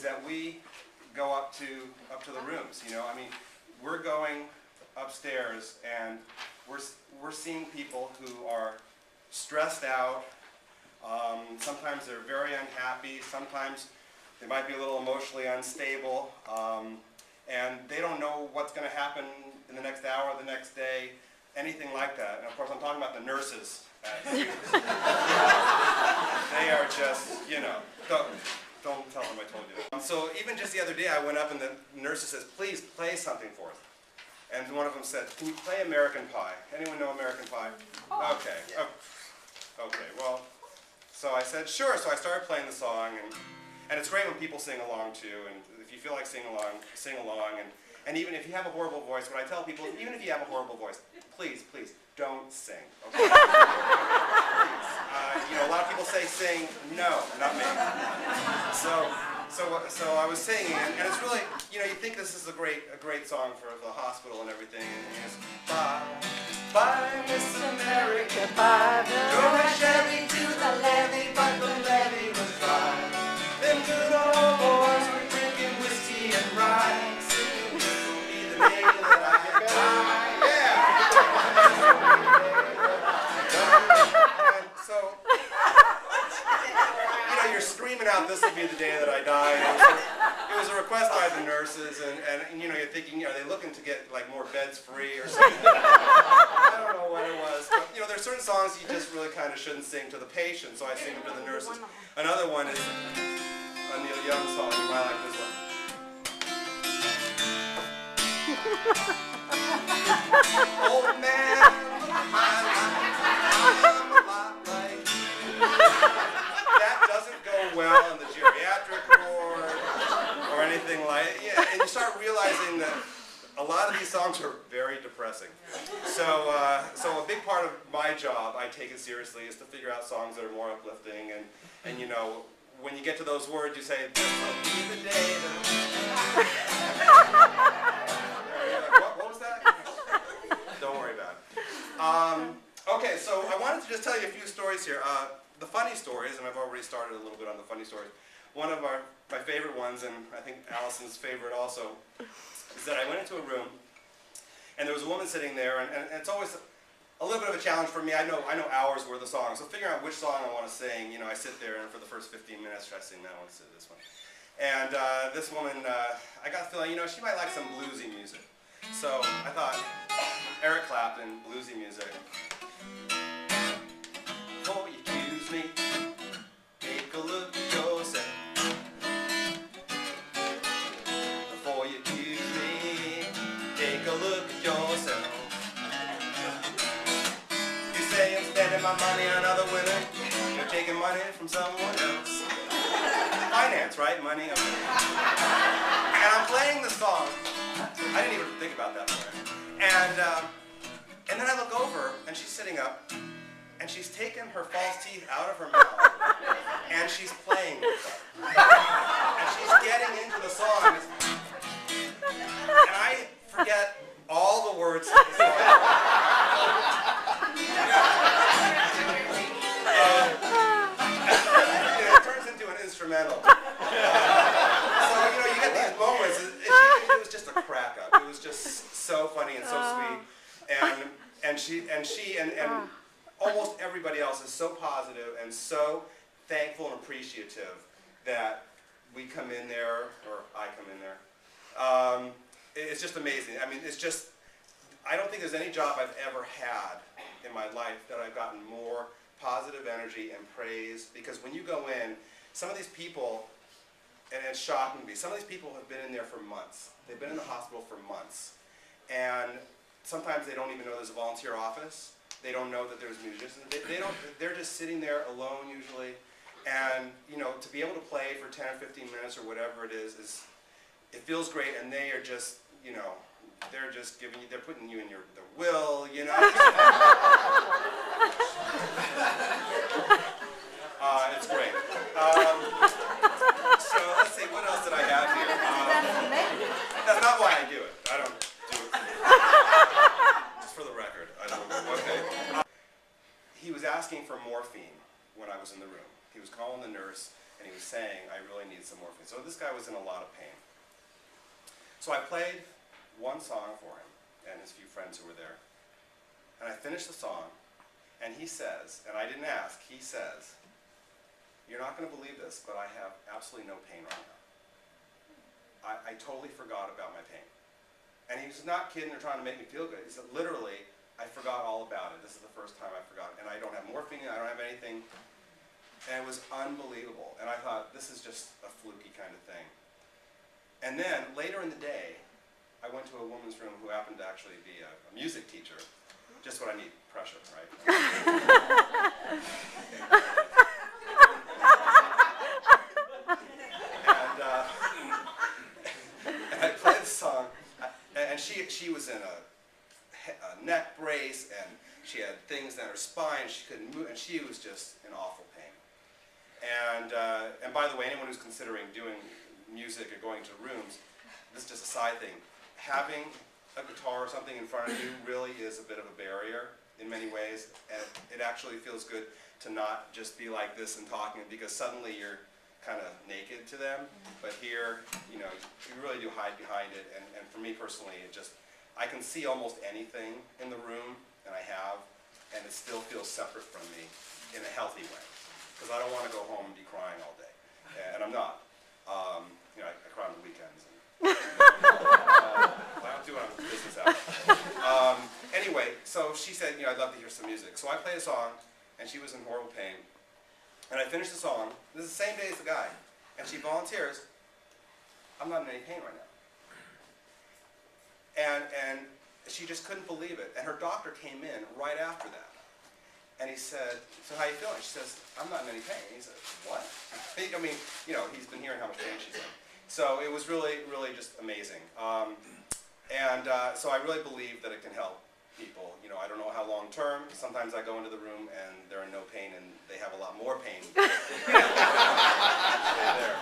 that we go up to the rooms. You know, I mean, we're going upstairs and we're seeing people who are stressed out. Sometimes they're very unhappy. Sometimes they might be a little emotionally unstable, and they don't know what's going to happen in the next hour, the next day, anything like that. And of course, I'm talking about the nurses at Cedars. They are just, you know, don't tell them I told you that. So even just the other day, I went up and the nurse says, "Please play something for us." And one of them said, "Can you play American Pie?" Anyone know American Pie? Okay. Okay. Well, so I said, "Sure." So I started playing the song, and it's great when people sing along too. And if you feel like sing along, sing along. And even if you have a horrible voice, what I tell people, even if you have a horrible voice, please don't sing. Okay? Please. You know, a lot of people say sing. No, not me. So I was singing, and it's really, you know, you think this is a great song for the hospital and everything. And it's bye, bye, Miss America, bye. Drove a Chevy to the levee, but the levee was dry. Them good old boys were drinking whiskey and rye, singing, "This will be the day that I get by." Yeah. And so, you know, you're screaming out, "This will be the day that I die." It was a request by the nurses, and you know, you're thinking, are they looking to get like more beds free or something? I don't know what it was, but you know, there's certain songs you just really kind of shouldn't sing to the patient, so I sing them to the nurses. Another one is a Neil Young song. You might like this one. Old man, I'm a lot like you. That doesn't go well in the geriatric ward or anything like it. Yeah, and you start realizing that a lot of these songs are very depressing. So a big part of my job, I take it seriously, is to figure out songs that are more uplifting. And you know, when you get to those words, you say, "This will be the day that..." What was that? Don't worry about it. Okay, so I wanted to just tell you a few stories here. The funny stories, and I've already started a little bit on the funny stories. One of my favorite ones, and I think Allison's favorite also, is that I went into a room, and there was a woman sitting there, and it's always a little bit of a challenge for me. I know hours worth of songs, so figuring out which song I want to sing, you know, I sit there, and for the first 15 minutes, try to sing that one, so this one. And this woman, I got the feeling, you know, she might like some bluesy music. So I thought, Eric Clapton, bluesy music. Before you accuse me, take a look at yourself. Before you accuse me, take a look at yourself. You say I'm spending my money on other women, you're taking money from someone else. Finance, right? Money. And I'm playing the song. I didn't even think about that before. And then I look over, and she's sitting up, and she's taken her false teeth out of her mouth, and she's playing with them. And she's getting into the song. And I forget all the words to the song. It turns into an instrumental. So, you know, you get these moments. It was just a crack up. It was just so funny and so sweet. And she and almost everybody else is so positive and so thankful and appreciative that we come in there, or I come in there. It's just amazing. I mean, it's just, I don't think there's any job I've ever had in my life that I've gotten more positive energy and praise, because when you go in, some of these people, and it's shocking me, some of these people have been in there for months. They've been in the hospital for months. And sometimes they don't even know there's a volunteer office. They don't know that there's musicians. They're just sitting there alone usually. And, you know, to be able to play for 10 or 15 minutes or whatever it is it feels great. And they are just, you know, they're just giving you, they're putting you in their will, you know. It's great. So let's see, what else did I have here? That's not why I do it. I don't do it. Just for the record, I don't. Okay. He was asking for morphine when I was in the room. He was calling the nurse, and he was saying, I really need some morphine. So this guy was in a lot of pain. So I played one song for him and his few friends who were there. And I finished the song, and he says, and I didn't ask, he says, you're not going to believe this, but I have absolutely no pain right now. I totally forgot about my pain. And he was not kidding or trying to make me feel good. He said, literally, I forgot all about it. This is the first time I forgot. And I don't have morphine, I don't have anything. And it was unbelievable. And I thought, this is just a fluky kind of thing. And then, later in the day, I went to a woman's room who happened to actually be a music teacher. Just what I need, pressure, right? And I played the song, and she was in a neck brace, and she had things down her spine, she couldn't move, and she was just in awful pain. And by the way, anyone who's considering doing music or going to rooms, this is just a side thing. Having a guitar or something in front of you really is a bit of a barrier in many ways, and it actually feels good to not just be like this and talking, because suddenly you're kind of naked to them, but here, you know, you really do hide behind it, and for me personally, I can see almost anything in the room, and I have, and it still feels separate from me in a healthy way, because I don't want to go home and be crying all day, and I'm not. You know, I cry on the weekends. I don't do it on business hours. Anyway, so she said, you know, I'd love to hear some music. So I played a song, and she was in horrible pain. And I finished the song. This is the same day as the guy. And she volunteers, I'm not in any pain right now. And she just couldn't believe it. And her doctor came in right after that. And he said, so how you feeling? She says, I'm not in any pain. He said, what? I mean, you know, he's been hearing how much pain she's in. So it was really, really just amazing. So I really believe that it can help people. You know, I don't know how long term. Sometimes I go into the room and they're in no pain and they have a lot more pain. Stay there.